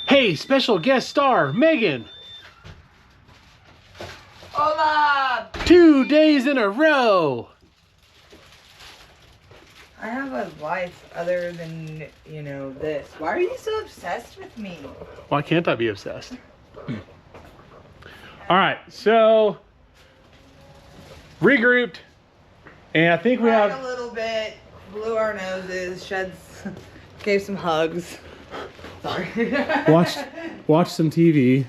Hey, special guest star, Meghan. Hola! 2 days in a row. I have a life other than, you know, this. Why are you so obsessed with me? Why can't I be obsessed? All right, so regrouped, and I think we Cried have a little bit, blew our noses, sheds, gave some hugs. Sorry. watched some TV,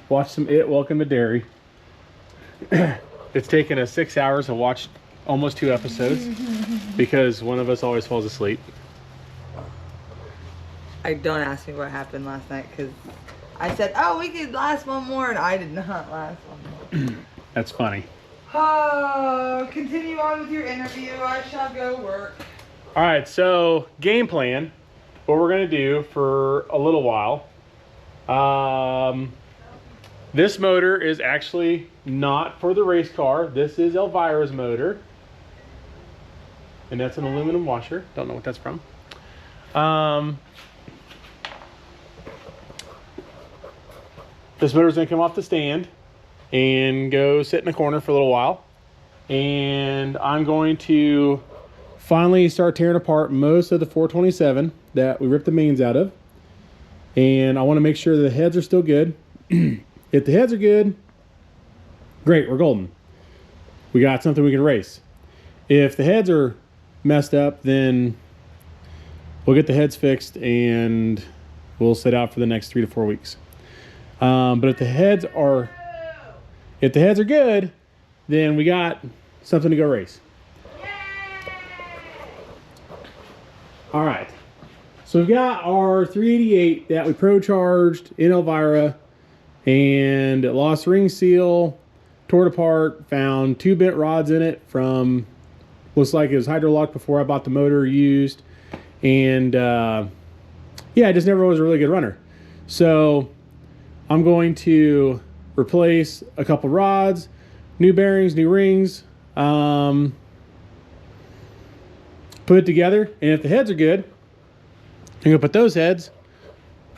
watched some Welcome to Derry. It's taken us 6 hours to watch almost 2 episodes because one of us always falls asleep. Don't ask me what happened last night because I said, oh, we could last one more, and I did not last one more. That's funny. Oh, continue on with your interview. I shall go work. All right, so game plan. What we're gonna do for a little while. This motor is actually not for the race car. This is Elvira's motor. And that's an aluminum washer. Don't know what that's from. This motor's gonna come off the stand and go sit in the corner for a little while. And I'm going to finally start tearing apart most of the 427 that we ripped the mains out of. And I want to make sure the heads are still good. If the heads are good, great, we're golden. We got something we can race. If the heads are messed up, then we'll get the heads fixed and we'll sit out for the next 3 to 4 weeks. But if the heads are good, then we got something to go race. All right, so we've got our 388 that we pro-charged in Elvira, and it lost ring seal, tore it apart, found 2 bent rods in it from, looks like it was hydrolocked before I bought the motor used, and yeah, it just never was a really good runner. So I'm going to replace a couple rods, new bearings, new rings, put it together, and if the heads are good, I'm gonna put those heads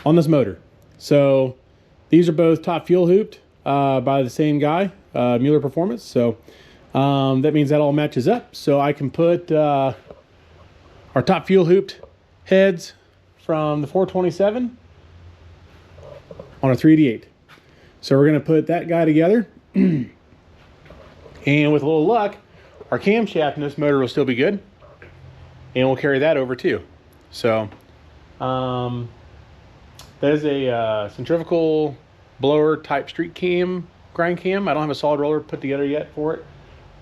on this motor. So these are both top fuel hooped by the same guy, Mueller Performance. So that means that all matches up. So I can put our top fuel hooped heads from the 427 on a 388. So we're gonna put that guy together. And with a little luck, our camshaft in this motor will still be good. And we'll carry that over too. So that is a centrifugal blower type street cam, grind cam. I don't have a solid roller put together yet for it.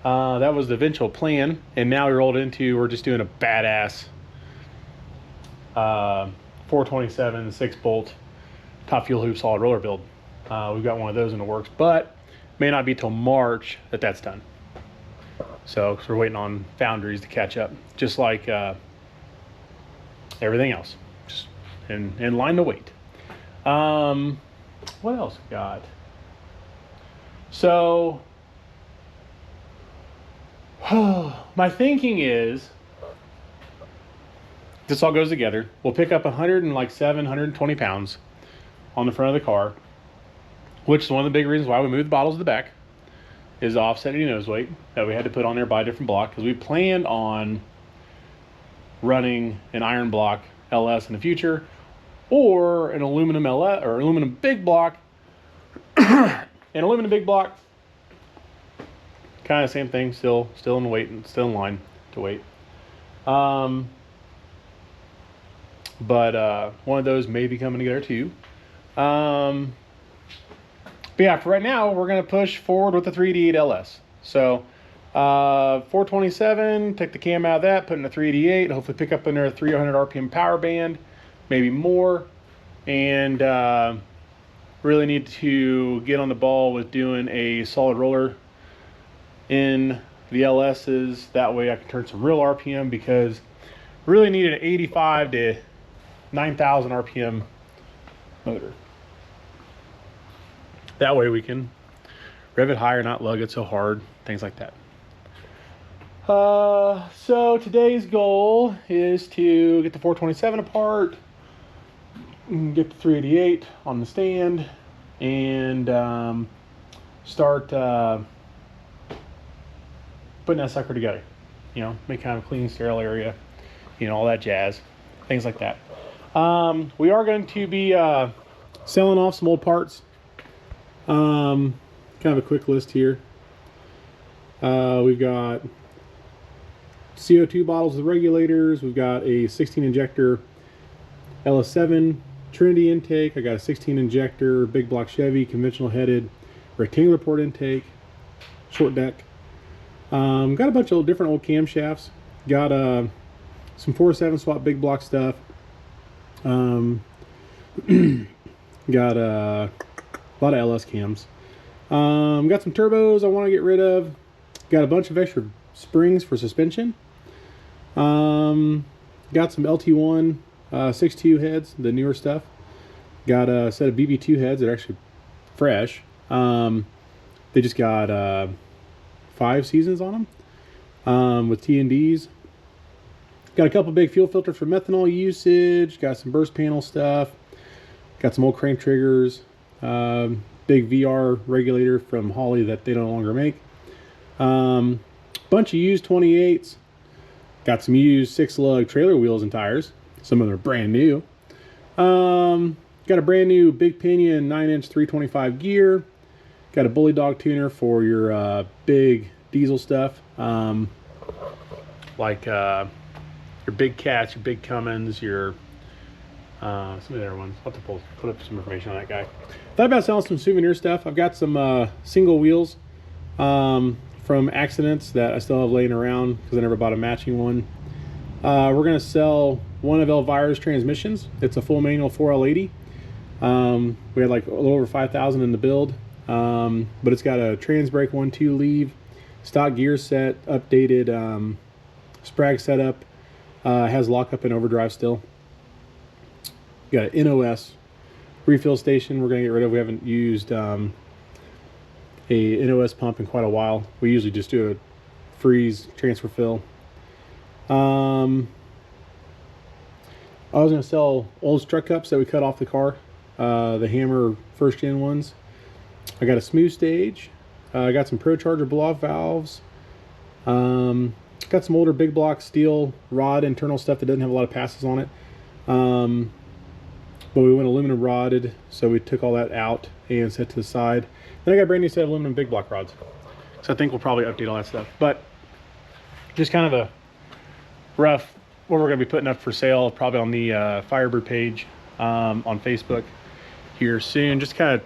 That was the eventual plan. And now we rolled into, we're just doing a badass 427 6 bolt top fuel hoop solid roller build. We've got one of those in the works, but may not be till March that that's done. So we're waiting on foundries to catch up, just like everything else, just in line to wait. What else we got? So my thinking is, this all goes together. We'll pick up 120 pounds on the front of the car, which is one of the big reasons why we moved the bottles to the back, is offsetting nose weight that we had to put on there by a different block, because we planned on running an iron block LS in the future, or an aluminum LS or aluminum big block. An aluminum big block, kind of same thing, still in weight and still in line to wait. But one of those may be coming together too. But yeah, for right now, we're going to push forward with the 388 LS. So 427, take the cam out of that, put in a 388, hopefully pick up another 300 RPM power band, maybe more. And really need to get on the ball with doing a solid roller in the LS's. That way I can turn some real RPM, because really need an 85 to 9,000 RPM motor. That way we can rev it higher, not lug it so hard, things like that. So today's goal is to get the 427 apart, get the 388 on the stand and start putting that sucker together. You know, make kind of a clean, sterile area, you know, all that jazz, things like that. We are going to be selling off some old parts. Kind of a quick list here. We've got CO2 bottles with regulators. We've got a 16 injector LS7 Trinity intake. I got a 16 injector big block Chevy conventional headed rectangular port intake, short deck. Got a bunch of different old camshafts. Got some 4.7 swap big block stuff. Got a lot of LS cams. Got some turbos I want to get rid of. Got a bunch of extra springs for suspension. Got some LT1 6.2 heads, the newer stuff. Got a set of BB2 heads that are actually fresh. They just got 5 seasons on them with T&Ds. Got a couple big fuel filters for methanol usage. Got some burst panel stuff. Got some old crank triggers. Big VR regulator from Holley that they no longer make. Bunch of used 28s. Got some used 6-lug trailer wheels and tires. Some of them are brand new. Got a brand new big pinion 9-inch 325 gear. Got a bully dog tuner for your big diesel stuff, like your big Cats, your big Cummins, your some of the other ones. I'll have to put up some information on that guy. Thought about selling some souvenir stuff. I've got some single wheels from accidents that I still have laying around because I never bought a matching one. We're gonna sell one of Elvira's transmissions. It's a full manual 4L80. We had like a little over 5,000 in the build, but it's got a trans brake 1-2 leave, stock gear set, updated sprag setup, has lockup and overdrive still. Got an NOS refill station we're gonna get rid of. We haven't used a NOS pump in quite a while. We usually just do a freeze transfer fill. I was going to sell old strut cups that we cut off the car, the Hammer first gen ones. I got a smooth stage. I got some Pro Charger blow-off valves. Got some older big block steel rod internal stuff that doesn't have a lot of passes on it. But we went aluminum rodded, so we took all that out and set to the side. Then I got a brand new set of aluminum big block rods. So I think we'll probably update all that stuff. But just kind of a rough what we're going to be putting up for sale, probably on the Firebird page on Facebook here soon. Just kind of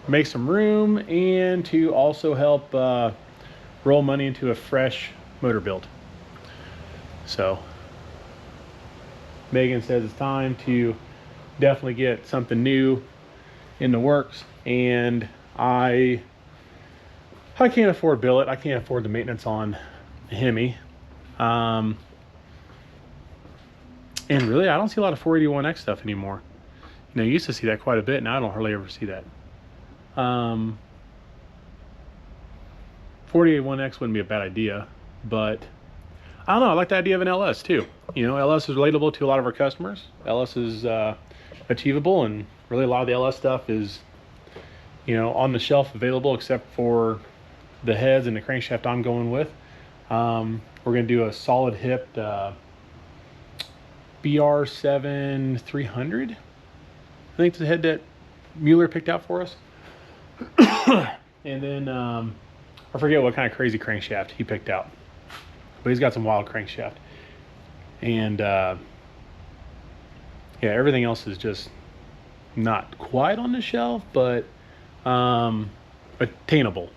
make some room and to also help roll money into a fresh motor build. So Megan says it's time to definitely get something new in the works, and I can't afford billet. I can't afford the maintenance on the Hemi. And really, I don't see a lot of 481X stuff anymore. You know, you used to see that quite a bit. Now I don't hardly ever see that. 481X wouldn't be a bad idea, but I don't know. I like the idea of an LS too. You know, LS is relatable to a lot of our customers. LS is achievable, and really a lot of the LS stuff is, you know, on the shelf available, except for the heads and the crankshaft I'm going with. We're going to do a solid hipped BR7 300. I think it's the head that Mueller picked out for us. And then I forget what kind of crazy crankshaft he picked out, but he's got some wild crankshaft. And yeah, everything else is just not quite on the shelf, but attainable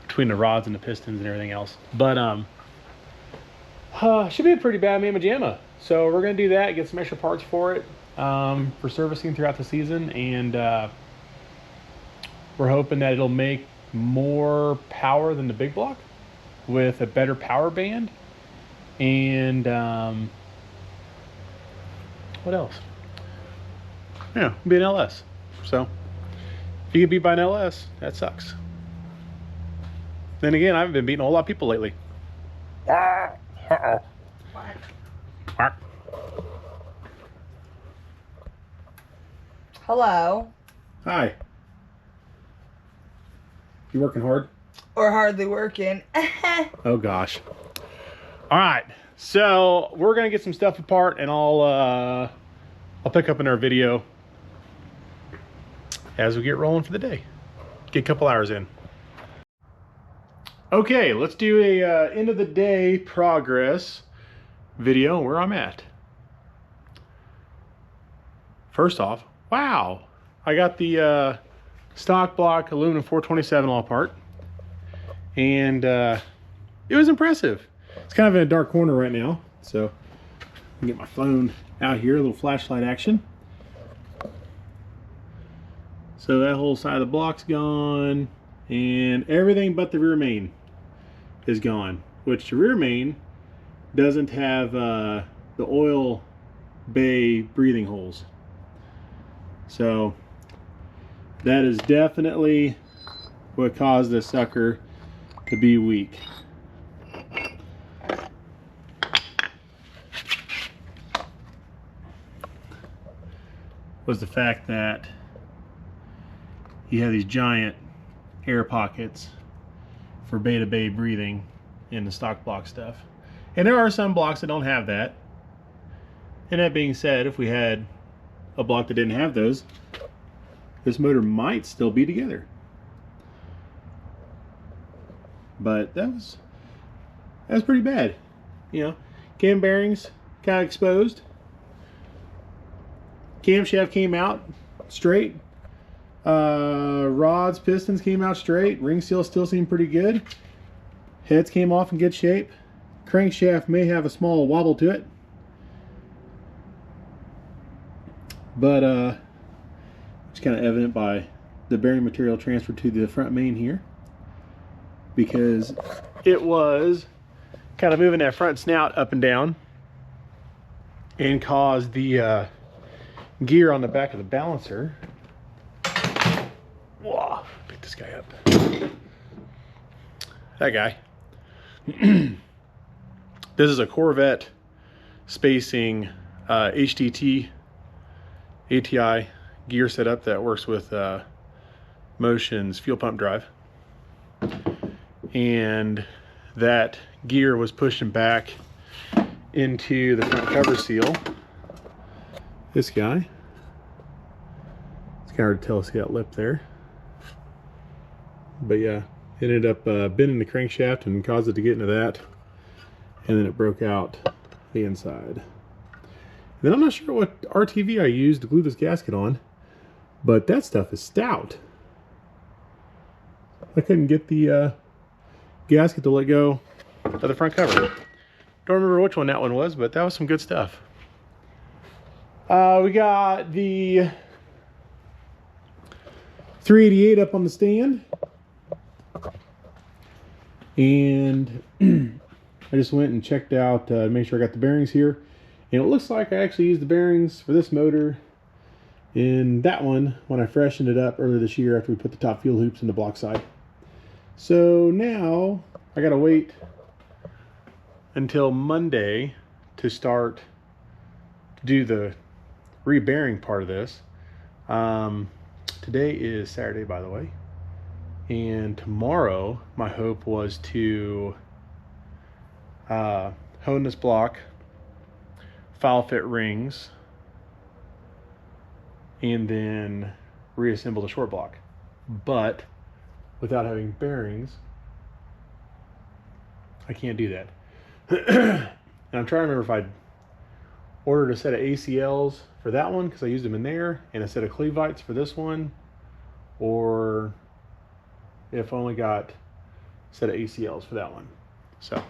between the rods and the pistons and everything else. But should be a pretty bad mamma jamma. So we're gonna do that, get some extra parts for it for servicing throughout the season, and we're hoping that it'll make more power than the big block with a better power band. And what else? Yeah, be an LS. So if you get beat by an LS, that sucks. Then again, I haven't been beating a whole lot of people lately. Hello. Hi. You working hard? Or hardly working. Oh gosh. All right, so we're gonna get some stuff apart, and I'll pick up in our video as we get rolling for the day. Get a couple hours in. Okay, let's do a end of the day progress video where I'm at. First off, wow, I got the stock block aluminum 427 all apart, and it was impressive. It's kind of in a dark corner right now, so I can get my phone out here, a little flashlight action. So that whole side of the block's gone, and everything but the rear main is gone, which the rear main doesn't have the oil bay breathing holes. So that is definitely what caused this sucker to be weak. Was the fact that you have these giant air pockets for bay to bay breathing in the stock block stuff. And there are some blocks that don't have that. And that being said, if we had a block that didn't have those, this motor might still be together. But that's pretty bad. You know, cam bearings kind of exposed. Camshaft came out straight. Rods, pistons came out straight. Ring seal still seemed pretty good. Heads came off in good shape. Crankshaft may have a small wobble to it, but it's kind of evident by the bearing material transferred to the front main here, because it was kind of moving that front snout up and down and caused the gear on the back of the balancer. Whoa, pick this guy up. That guy. This is a Corvette spacing HDT ATI gear setup that works with Motion's fuel pump drive. And that gear was pushing back into the front cover seal. This guy. It's kind of hard to tell, see that lip there. But yeah, it ended up bending the crankshaft and caused it to get into that. And then it broke out the inside. And then I'm not sure what RTV I used to glue this gasket on, but that stuff is stout. I couldn't get the gasket to let go of the front cover. Don't remember which one that one was, but that was some good stuff. We got the 388 up on the stand, and I just went and checked out to make sure I got the bearings here, and it looks like I actually used the bearings for this motor in that one when I freshened it up earlier this year after we put the top fuel hoops in the block side. So now I gotta wait until Monday to start to do the re-bearing part of this. Today is Saturday, by the way, and tomorrow my hope was to hone this block, file fit rings, and then reassemble the short block. But without having bearings, I can't do that. And I'm trying to remember if I'd ordered a set of ACLs for that one because I used them in there, and a set of clevites for this one, or if I only got a set of ACLs for that one. So I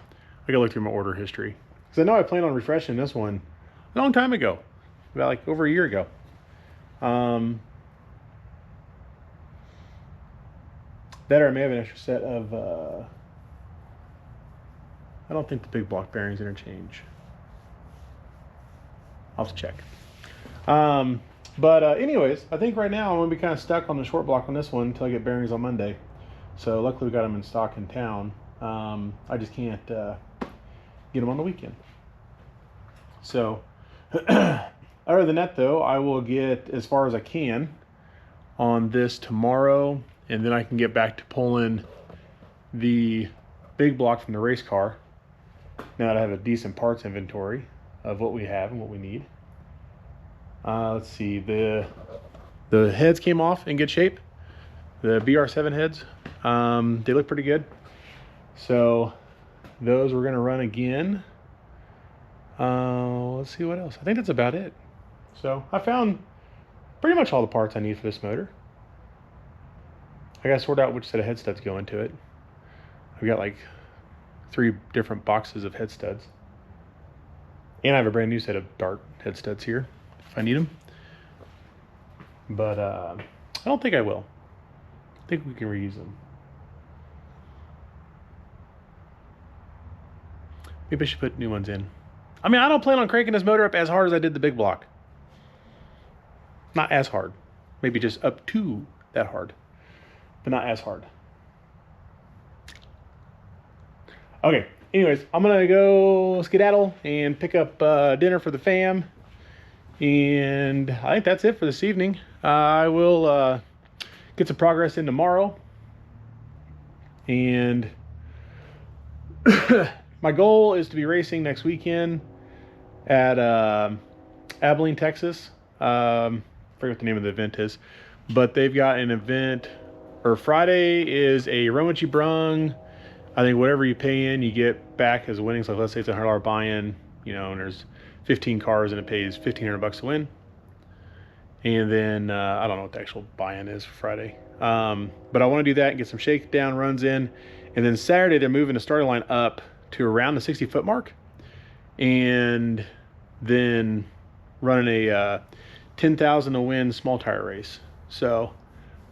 gotta look through my order history, because I know I planned on refreshing this one a long time ago, about like over a year ago. That, or I may have an extra set of I don't think the big block bearings interchange. I'll have to check. Anyways, I think right now I'm gonna be kind of stuck on the short block on this one until I get bearings on Monday. So luckily we got them in stock in town. I just can't get them on the weekend. So Other than that, though, I will get as far as I can on this tomorrow, and then I can get back to pulling the big block from the race car now that I have a decent parts inventory of what we have and what we need. Let's see, the heads came off in good shape. The BR7 heads, they look pretty good. So those we're gonna run again. Let's see what else. I think that's about it. So I found pretty much all the parts I need for this motor. I gotta sort out which set of head studs go into it. I've got like 3 different boxes of head studs. And I have a brand new set of dart head studs here if I need them. But I don't think I will. I think we can reuse them. Maybe I should put new ones in. I mean, I don't plan on cranking this motor up as hard as I did the big block. Not as hard. Maybe just up to that hard. But not as hard. Okay, anyways, I'm gonna go skedaddle and pick up dinner for the fam. And I think that's it for this evening. I will get some progress in tomorrow. And my goal is to be racing next weekend at Abilene, Texas. I forget what the name of the event is, but they've got an event, or Friday is a run what you brung. I think whatever you pay in, you get back as winnings. Like let's say it's a $100 buy-in, you know, and there's 15 cars and it pays $1,500 to win. And then I don't know what the actual buy-in is for Friday. But I want to do that and get some shakedown runs in. And then Saturday, they're moving the starting line up to around the 60-foot mark. And then running a 10,000 to win small tire race. So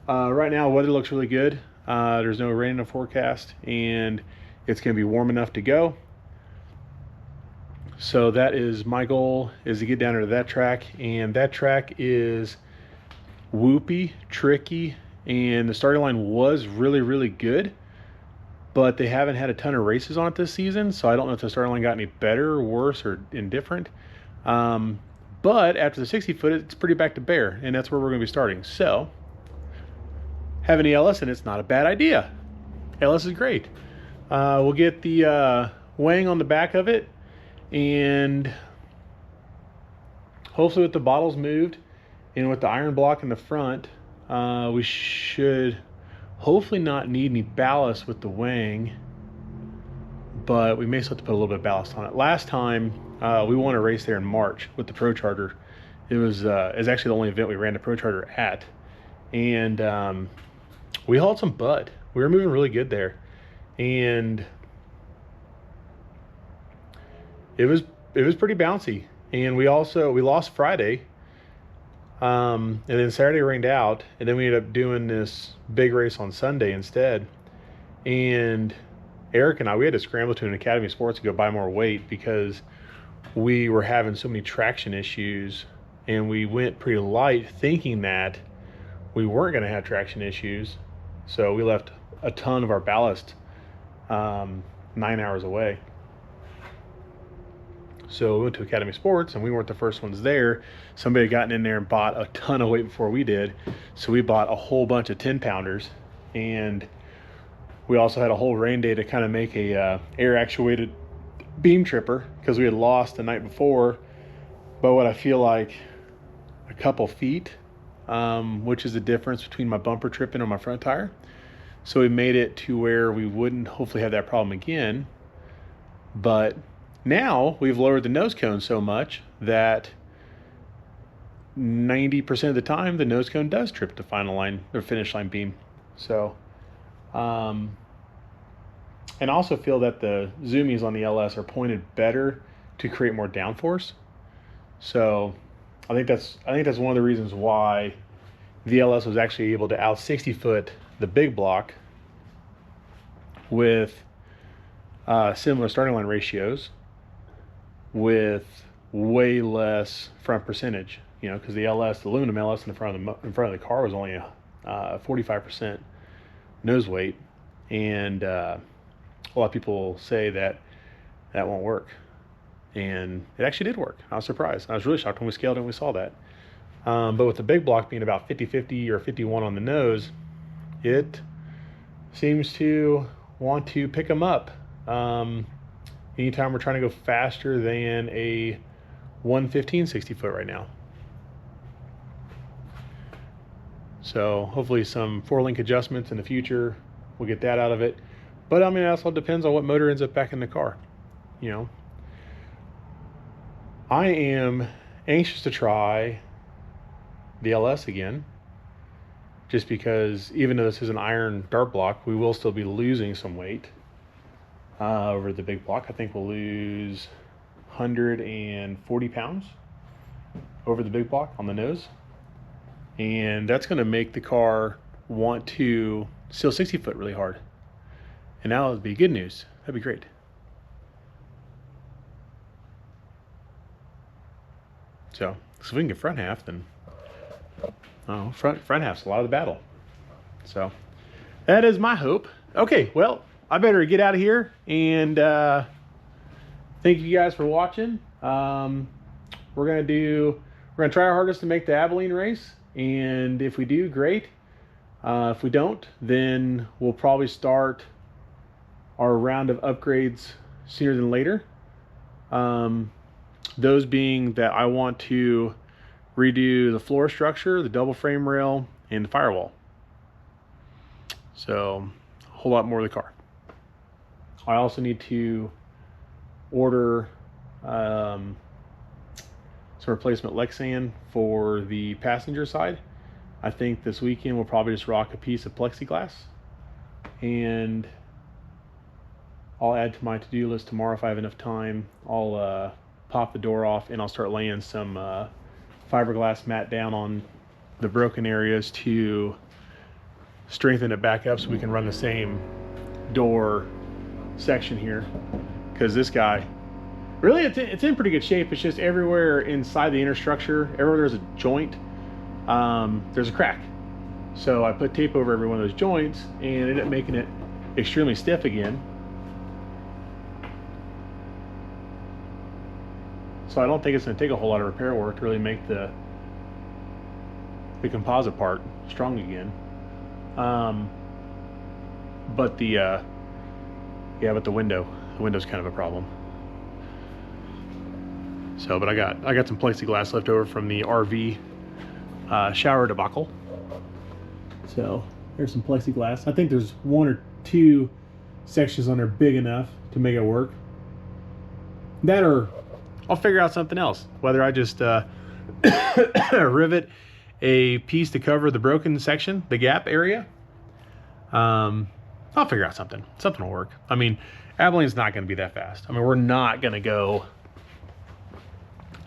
right now, weather looks really good. There's no rain in the forecast, and it's going to be warm enough to go. So that is my goal, is to get down to that track. And that track is whoopy, tricky, and the starting line was really, really good. But they haven't had a ton of races on it this season, so I don't know if the starting line got any better or worse or indifferent. But after the 60-foot, it's pretty back to bare, and that's where we're going to be starting. So having the LS in it's not a bad idea. LS is great. We'll get the wang on the back of it, and hopefully with the bottles moved and with the iron block in the front, we should hopefully not need any ballast with the wang, but we may still have to put a little bit of ballast on it. Last time we won a race there in March with the Pro Charter. It was actually the only event we ran the Pro Charter at, and we hauled some bud. We were moving really good there, and it was pretty bouncy. And we lost Friday, and then Saturday rained out, and then we ended up doing this big race on Sunday instead. And Eric and I, we had to scramble to an Academy Sports to go buy more weight because we were having so many traction issues, and we went pretty light thinking that we weren't going to have traction issues. So we left a ton of our ballast 9 hours away. So we went to Academy Sports, and we weren't the first ones there. Somebody had gotten in there and bought a ton of weight before we did. So we bought a whole bunch of 10-pounders, and we also had a whole rain day to kind of make a air-actuated beam tripper because we had lost the night before, but what I feel like a couple feet, which is the difference between my bumper tripping on my front tire. So we made it to where we wouldn't hopefully have that problem again. But now we've lowered the nose cone so much that 90% of the time the nose cone does trip the final line or finish line beam. So and I also feel that the zoomies on the LS are pointed better to create more downforce. So I think that's one of the reasons why the LS was actually able to out 60-foot the big block with similar starting line ratios with way less front percentage. You know, because the LS, the aluminum LS in front of the car was only 45% nose weight, and a lot of people say that won't work. And it actually did work. I was surprised. I was really shocked when we scaled it and we saw that. But with the big block being about 50-50 or 51 on the nose, it seems to want to pick them up. Anytime we're trying to go faster than a 115 60 foot right now. So hopefully some 4-link adjustments in the future, we'll get that out of it. But I mean, it also depends on what motor ends up back in the car. You know, I am anxious to try the LS again, just because even though this is an iron dart block, we will still be losing some weight over the big block. I think we'll lose 140 pounds over the big block on the nose. And that's going to make the car want to seal 60 foot really hard. And that would be good news. That'd be great. So if we can get front half, then front half's a lot of the battle. So that is my hope. Okay, well, I better get out of here, and thank you guys for watching. We're gonna try our hardest to make the Abilene race, and if we do, great. If we don't, then we'll probably start our round of upgrades sooner than later. Those being that I want to redo the floor structure, the double frame rail, and the firewall. So a whole lot more of the car. I also need to order some replacement Lexan for the passenger side. I think this weekend we'll probably just rock a piece of plexiglass, and I'll add to my to-do list tomorrow if I have enough time. I'll pop the door off and I'll start laying some fiberglass mat down on the broken areas to strengthen it back up so we can run the same door section here, because this guy really it's in pretty good shape. It's just everywhere inside the inner structure, everywhere there's a joint, there's a crack. So I put tape over every one of those joints and ended up making it extremely stiff again. So I don't think it's going to take a whole lot of repair work to really make the composite part strong again. But the window's kind of a problem. So, but I got some plexiglass left over from the RV shower debacle. So there's some plexiglass. I think there's 1 or 2 sections on there big enough to make it work. That, or I'll figure out something else. Whether I just rivet a piece to cover the broken section, the gap area. I'll figure out something. Something will work. I mean, Abilene's not going to be that fast. I mean, we're not going to go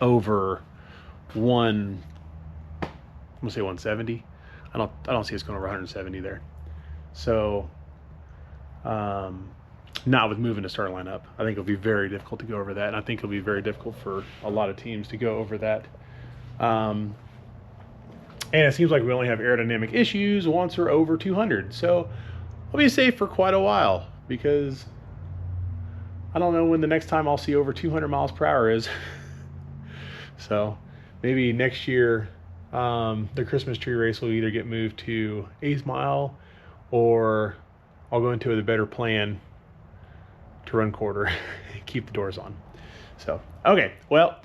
over I'm gonna say 170. I don't see us going over 170 there. So, not with moving the start line up. I think it'll be very difficult to go over that, and I think it'll be very difficult for a lot of teams to go over that. And it seems like we only have aerodynamic issues once we're over 200. So I'll be safe for quite a while, because I don't know when the next time I'll see over 200 miles per hour is. So maybe next year, the Christmas tree race will either get moved to 8th mile, or I'll go into a better plan to run quarter, keep the doors on. So, okay, well,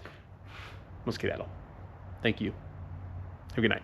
let's skedaddle. Thank you. Have a good night.